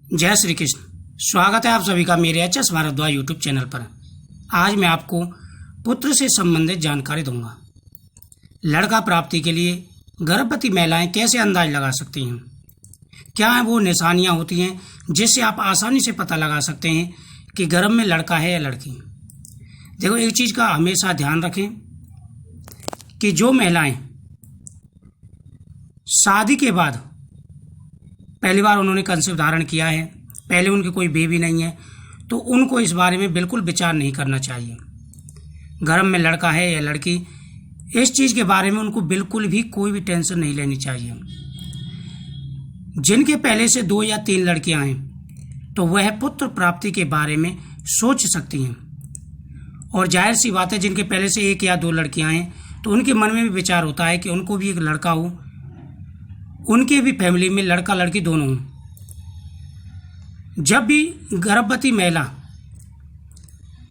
जय श्री कृष्ण। स्वागत है आप सभी का मेरे एचएस भारद्वाज यूट्यूब चैनल पर। आज मैं आपको पुत्र से संबंधित जानकारी दूंगा। लड़का प्राप्ति के लिए गर्भवती महिलाएं कैसे अंदाज लगा सकती हैं, क्या है वो निशानियां होती हैं जिससे आप आसानी से पता लगा सकते हैं कि गर्भ में लड़का है या लड़की। देखो, एक चीज़ का हमेशा ध्यान रखें कि जो महिलाएं शादी के बाद पहली बार उन्होंने कंसीव धारण किया है, पहले उनकी कोई बेबी नहीं है, तो उनको इस बारे में बिल्कुल विचार नहीं करना चाहिए। गर्भ में लड़का है या लड़की, इस चीज़ के बारे में उनको बिल्कुल भी कोई भी टेंशन नहीं लेनी चाहिए। जिनके पहले से 2 या 3 लड़कियां हैं तो वह पुत्र प्राप्ति के बारे में सोच सकती हैं, और जाहिर सी बात है जिनके पहले से 1 या 2 लड़कियां हैं तो उनके मन में भी विचार होता है कि उनको भी एक लड़का हो, उनके भी फैमिली में लड़का लड़की दोनों हों। जब भी गर्भवती महिला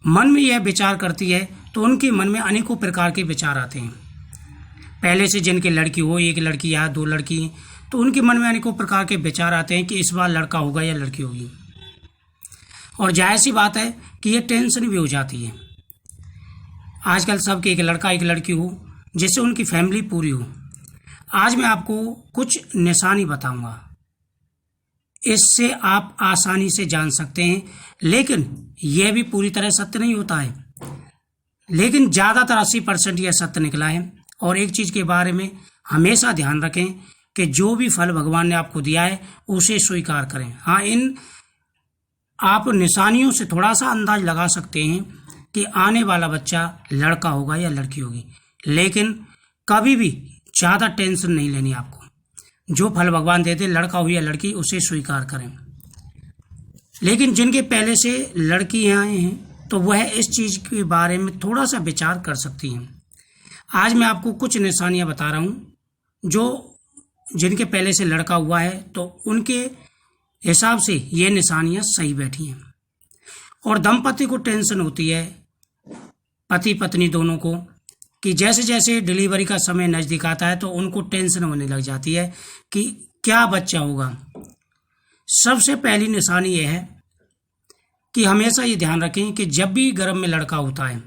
मन में यह विचार करती है तो उनके मन में अनेकों प्रकार के विचार आते हैं। पहले से जिनके लड़की हो, 1 लड़की या 2 लड़की, तो उनके मन में अनेकों प्रकार के विचार आते हैं कि इस बार लड़का होगा या लड़की होगी, और जाहिर सी बात है कि ये टेंशन भी हो जाती है। आजकल सबके एक लड़का एक लड़की हो जिससे उनकी फैमिली पूरी हो। आज मैं आपको कुछ निशानी बताऊंगा, इससे आप आसानी से जान सकते हैं, लेकिन यह भी पूरी तरह सत्य नहीं होता है, लेकिन ज़्यादातर 80% यह सत्य निकला है। और एक चीज़ के बारे में हमेशा ध्यान रखें कि जो भी फल भगवान ने आपको दिया है उसे स्वीकार करें। हाँ, इन आप निशानियों से थोड़ा सा अंदाज लगा सकते हैं कि आने वाला बच्चा लड़का होगा या लड़की होगी, लेकिन कभी भी ज़्यादा टेंशन नहीं लेनी आपको। जो फल भगवान देते, लड़का हो या लड़की, उसे स्वीकार करें। लेकिन जिनके पहले से लड़कियां हैं तो वह इस चीज़ के बारे में थोड़ा सा विचार कर सकती हैं। आज मैं आपको कुछ निशानियां बता रहा हूं जो जिनके पहले से लड़का हुआ है तो उनके हिसाब से ये निशानियां सही बैठी हैं। और दंपति को टेंशन होती है, पति पत्नी दोनों को, कि जैसे जैसे डिलीवरी का समय नज़दीक आता है तो उनको टेंशन होने लग जाती है कि क्या बच्चा होगा। सबसे पहली निशानी यह है कि हमेशा ये ध्यान रखें कि जब भी गर्भ में लड़का होता है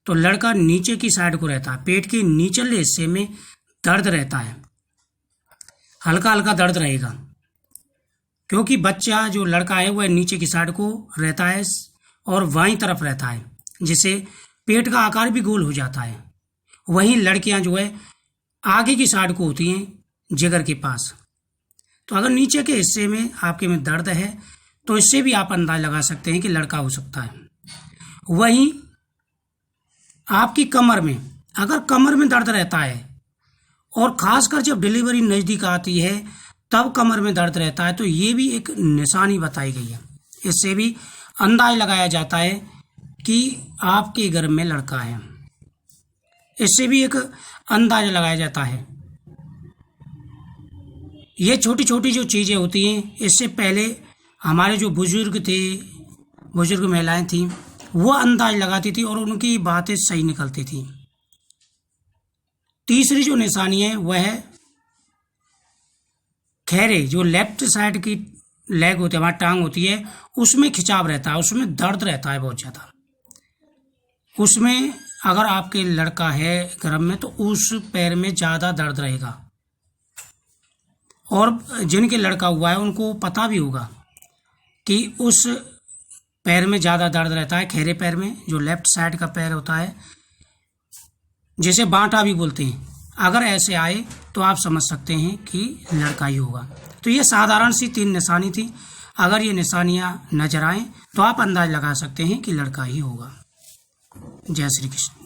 तो लड़का नीचे की साइड को रहता है, पेट के निचले हिस्से में दर्द रहता है, हल्का हल्का दर्द रहेगा, क्योंकि बच्चा जो लड़का है वह नीचे की साइड को रहता है और बाईं तरफ रहता है, जिससे पेट का आकार भी गोल हो जाता है। वहीं लड़कियां जो है आगे की साइड को होती हैं, जिगर के पास। तो अगर नीचे के हिस्से में आपके में दर्द है तो इससे भी आप अंदाज लगा सकते हैं कि लड़का हो सकता है। वहीं आपकी कमर में, अगर कमर में दर्द रहता है और खासकर जब डिलीवरी नज़दीक आती है तब कमर में दर्द रहता है, तो ये भी एक निशानी बताई गई है। इससे भी अंदाज लगाया जाता है कि आपके गर्भ में लड़का है। इससे भी एक अंदाज लगाया जाता है। ये छोटी छोटी जो चीज़ें होती हैं, इससे पहले हमारे जो बुजुर्ग महिलाएं थीं वो अंदाज लगाती थी और उनकी बातें सही निकलती थी। तीसरी जो निशानी है वह है खैरे, जो लेफ्ट साइड की लेग होती है, हमारी टांग होती है, उसमें खिंचाव रहता है, उसमें दर्द रहता है बहुत ज़्यादा। उसमें अगर आपके लड़का है गर्भ में तो उस पैर में ज़्यादा दर्द रहेगा। और जिनके लड़का हुआ है उनको पता भी होगा कि उस पैर में ज़्यादा दर्द रहता है, खैरे पैर में, जो लेफ्ट साइड का पैर होता है, जिसे बांटा भी बोलते हैं। अगर ऐसे आए तो आप समझ सकते हैं कि लड़का ही होगा। तो ये साधारण सी 3 निशानी थी। अगर ये निशानियाँ नजर आएँ तो आप अंदाज लगा सकते हैं कि लड़का ही होगा। जय श्री कृष्ण।